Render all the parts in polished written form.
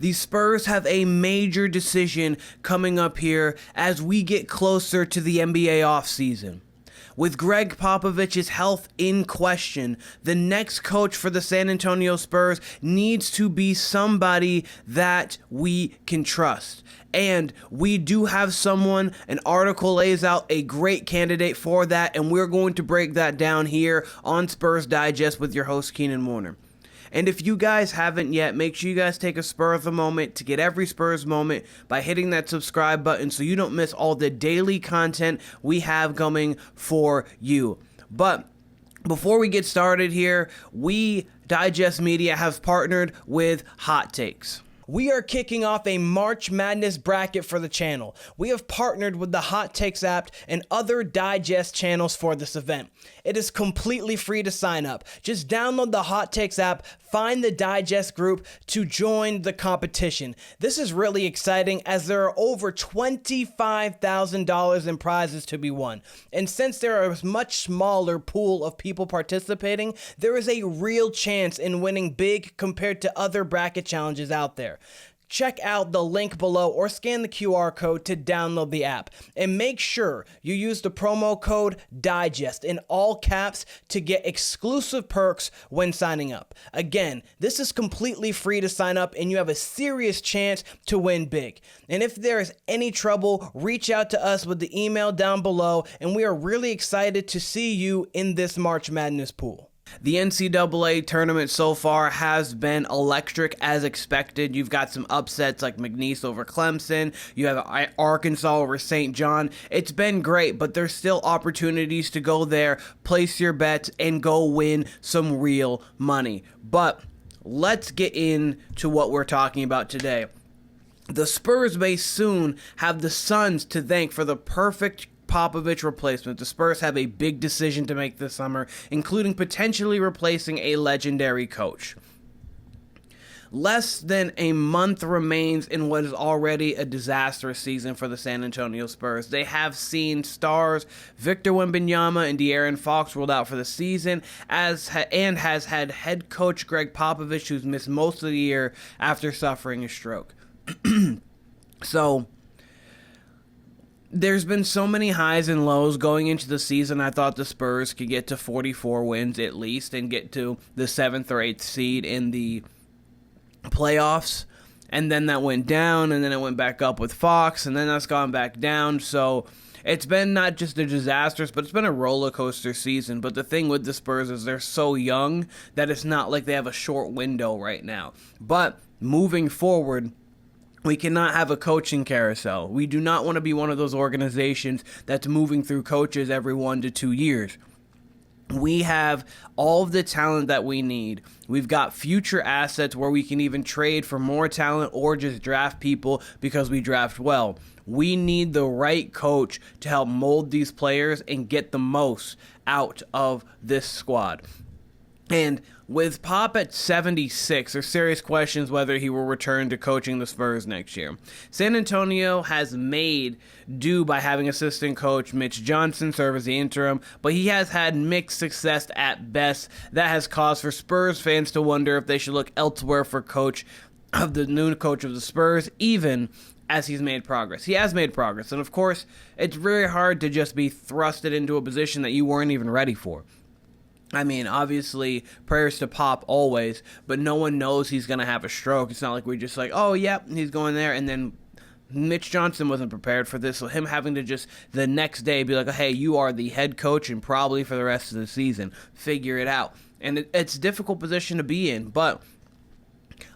The Spurs have a major decision coming up here as we get closer to the NBA offseason. With Greg Popovich's health in question, the next coach for the San Antonio Spurs needs to be somebody that we can trust. And we do have someone, an article lays out a great candidate for that, and we're going to break that down here on Spurs Digest with your host, Keenan Warner. And if you guys haven't yet, make sure you guys take a Spurs moment to get every Spurs moment by hitting that subscribe button so you don't miss all the daily content we have coming for you. But before we get started here, we, Digest Media, have partnered with Hot Takes. We are kicking off a March Madness bracket for the channel. We have partnered with the Hot Takes app and other Digest channels for this event. It is completely free to sign up. Just download the Hot Takes app, find the Digest group to join the competition. This is really exciting as there are over $25,000 in prizes to be won. And since there are a much smaller pool of people participating, there is a real chance in winning big compared to other bracket challenges out there. Check out the link below or scan the QR code to download the app. And make sure you use the promo code DIGEST in all caps to get exclusive perks when signing up. Again, this is completely free to sign up and you have a serious chance to win big. And if there is any trouble, reach out to us with the email down below, and we are really excited to see you in this March Madness pool. The NCAA tournament so far has been electric as expected. You've got some upsets like McNeese over Clemson. You have Arkansas over St. John. It's been great, but there's still opportunities to go there, place your bets, and go win some real money. But let's get into what we're talking about today. The Spurs may soon have the Suns to thank for the perfect Popovich replacement. The Spurs have a big decision to make this summer, including potentially replacing a legendary coach. Less than a month remains in what is already a disastrous season for the San Antonio Spurs. They have seen stars Victor Wembanyama and De'Aaron Fox ruled out for the season, has had head coach Greg Popovich, who's missed most of the year after suffering a stroke. So there's been so many highs and lows going into the season. I thought the Spurs could get to 44 wins at least and get to the 7th or 8th seed in the playoffs. And then that went down, and then it went back up with Fox, and then that's gone back down. So it's been not just a disaster, but it's been a roller coaster season. But the thing with the Spurs is they're so young that it's not like they have a short window right now. But moving forward, we cannot have a coaching carousel. We do not want to be one of those organizations that's moving through coaches every 1 to 2 years. We have all of the talent that we need. We've got future assets where we can even trade for more talent or just draft people because we draft well. We need the right coach to help mold these players and get the most out of this squad. And with Pop at 76, there's serious questions whether he will return to coaching the Spurs next year. San Antonio has made do by having assistant coach Mitch Johnson serve as the interim, but he has had mixed success at best. That has caused for Spurs fans to wonder if they should look elsewhere for the new coach of the Spurs, even as he's made progress. He has made progress, and of course, it's very hard to just be thrusted into a position that you weren't even ready for. I mean, obviously, prayers to Pop always, but no one knows he's going to have a stroke. It's not like we're just like, oh, yep, he's going there, and then Mitch Johnson wasn't prepared for this, so him having to just the next day be like, hey, you are the head coach and probably for the rest of the season. Figure it out. And it's a difficult position to be in, but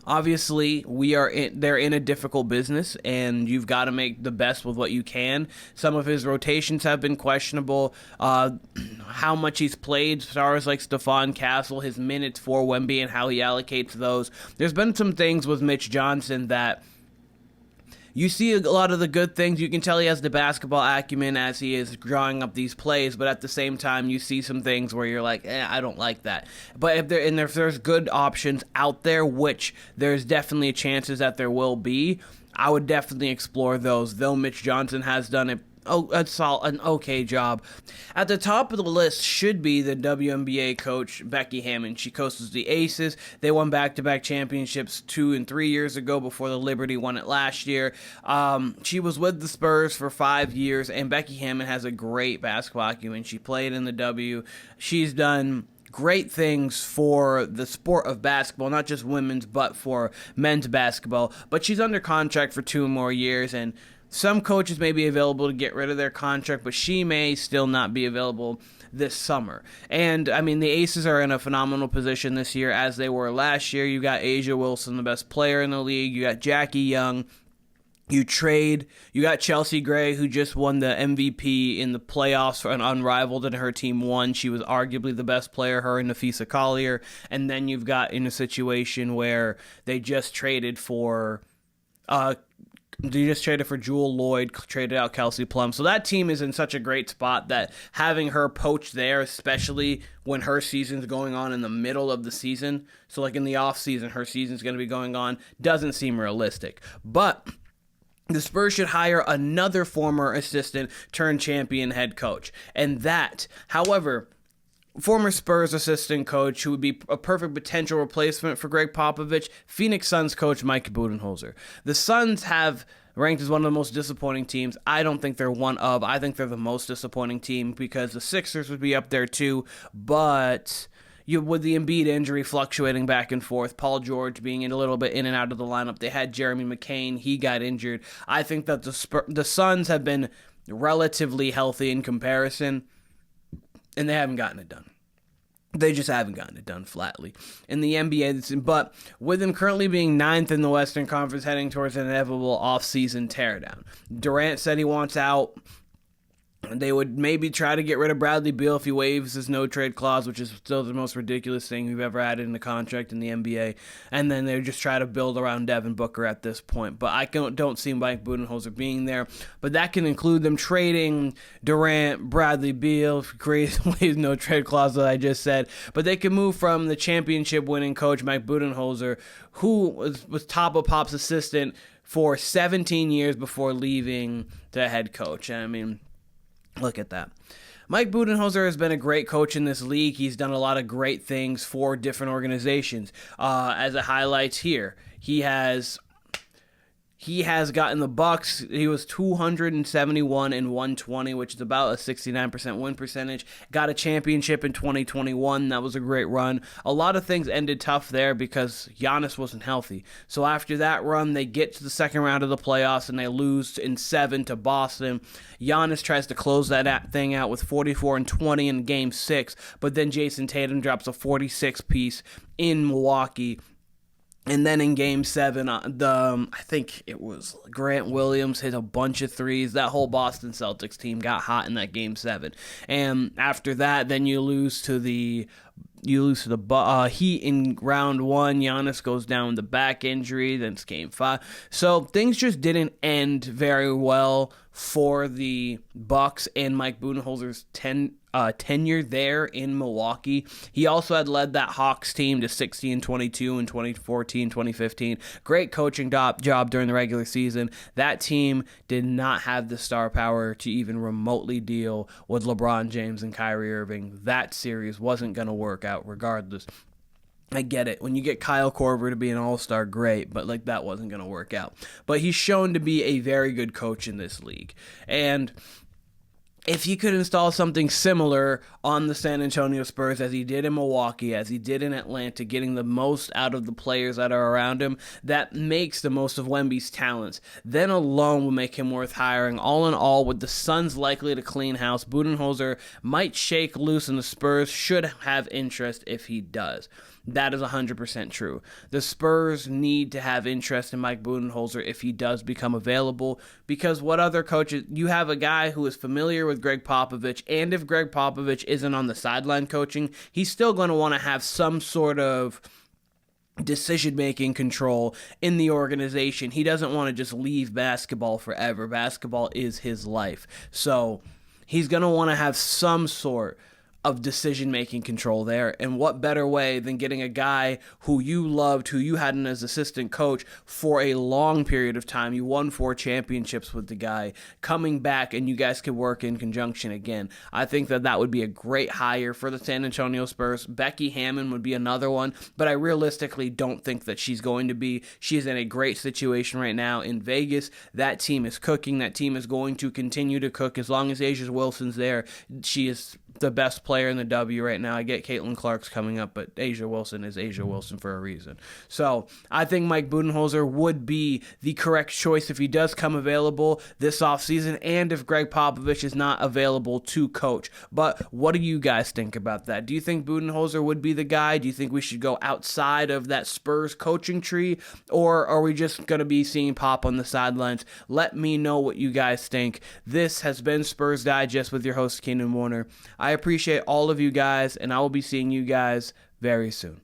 obviously, they're in a difficult business, and you've got to make the best with what you can. Some of his rotations have been questionable. How much he's played, stars like Stephon Castle, his minutes for Wemby, and how he allocates those. There's been some things with Mitch Johnson that you see a lot of the good things. You can tell he has the basketball acumen as he is drawing up these plays, but at the same time, you see some things where you're like, I don't like that. But if there's good options out there, which there's definitely chances that there will be, I would definitely explore those. Though Mitch Johnson has done it an okay job. At the top of the list should be the WNBA coach Becky Hammon. She coaches the Aces. They won back-to-back championships 2 and 3 years ago before the Liberty won it last year. She was with the Spurs for 5 years, and Becky Hammon has a great basketball acumen. She played in the W. She's done great things for the sport of basketball, not just women's, but for men's basketball. But she's under contract for 2 more years, and some coaches may be available to get rid of their contract, but she may still not be available this summer. And, I mean, the Aces are in a phenomenal position this year, as they were last year. You got Asia Wilson, the best player in the league. You got Jackie Young. You got Chelsea Gray, who just won the MVP in the playoffs for an unrivaled, and her team won. She was arguably the best player, her and Nafisa Collier. And then you've got in a situation where they just traded for Jewel Lloyd, traded out Kelsey Plum. So that team is in such a great spot that having her poach there, especially when her season's going on in the middle of the season, so like in the off season, her season's going to be going on, doesn't seem realistic. But the Spurs should hire another former assistant turned champion head coach. And that, however, former Spurs assistant coach who would be a perfect potential replacement for Greg Popovich, Phoenix Suns coach Mike Budenholzer. The Suns have ranked as one of the most disappointing teams. I don't think they're one of. I think they're the most disappointing team because the Sixers would be up there too, but with the Embiid injury fluctuating back and forth, Paul George being a little bit in and out of the lineup, they had Jeremy McCain, he got injured. I think that the Suns have been relatively healthy in comparison, and they haven't gotten it done. They just haven't gotten it done flatly. In the NBA, but with them currently being 9th in the Western Conference, heading towards an inevitable offseason teardown. Durant said he wants out. They would maybe try to get rid of Bradley Beal if he waives his no-trade clause, which is still the most ridiculous thing we've ever added in the contract in the NBA. And then they would just try to build around Devin Booker at this point. But I don't see Mike Budenholzer being there. But that can include them trading Durant, Bradley Beal, waives no-trade clause that I just said. But they can move from the championship-winning coach Mike Budenholzer, who was top of Pop's assistant for 17 years before leaving the head coach. I mean, look at that. Mike Budenholzer has been a great coach in this league. He's done a lot of great things for different organizations. As it highlights here, he has gotten the Bucks. He was 271 and 120, which is about a 69% win percentage. Got a championship in 2021. That was a great run. A lot of things ended tough there because Giannis wasn't healthy. So after that run, they get to the second round of the playoffs and they lose in 7 to Boston. Giannis tries to close that thing out with 44 and 20 in Game 6, but then Jason Tatum drops a 46-piece in Milwaukee. And then in Game 7, I think it was Grant Williams hit a bunch of threes. That whole Boston Celtics team got hot in that Game 7. And after that, then you lose to the Heat in round 1. Giannis goes down with the back injury. Then it's Game 5. So things just didn't end very well for the Bucks and Mike Budenholzer's tenure there in Milwaukee. He also had led that Hawks team to 60-22 in 2014, 2015. Great coaching job during the regular season. That team did not have the star power to even remotely deal with LeBron James and Kyrie Irving. That series wasn't going to work out regardless. I get it. When you get Kyle Korver to be an all-star, great, but that wasn't going to work out. But he's shown to be a very good coach in this league. And if he could install something similar on the San Antonio Spurs as he did in Milwaukee, as he did in Atlanta, getting the most out of the players that are around him, that makes the most of Wemby's talents, then alone will make him worth hiring. All in all, with the Suns likely to clean house, Budenholzer might shake loose and the Spurs should have interest if he does. That is 100% true. The Spurs need to have interest in Mike Budenholzer if he does become available, because what other coaches, you have a guy who is familiar with Greg Popovich, and if Greg Popovich isn't on the sideline coaching, he's still going to want to have some sort of decision-making control in the organization. He doesn't want to just leave basketball forever. Basketball is his life. So he's going to want to have some sort of decision-making control there. And what better way than getting a guy who you loved, who you had as assistant coach for a long period of time. You won 4 championships with the guy, coming back and you guys could work in conjunction again. I think that would be a great hire for the San Antonio Spurs. Becky Hammon would be another one, but I realistically don't think that she's going to be. She's in a great situation right now in Vegas. That team is cooking. That team is going to continue to cook as long as A'ja Wilson's there. She is the best player in the W right now. I get Caitlin Clark's coming up, but A'ja Wilson is A'ja Wilson for a reason. So I think Mike Budenholzer would be the correct choice if he does come available this offseason and if Greg Popovich is not available to coach. But what do you guys think about that? Do you think Budenholzer would be the guy? Do you think we should go outside of that Spurs coaching tree? Or are we just going to be seeing Pop on the sidelines? Let me know what you guys think. This has been Spurs Digest with your host, Keenan Warner. I appreciate all of you guys, and I will be seeing you guys very soon.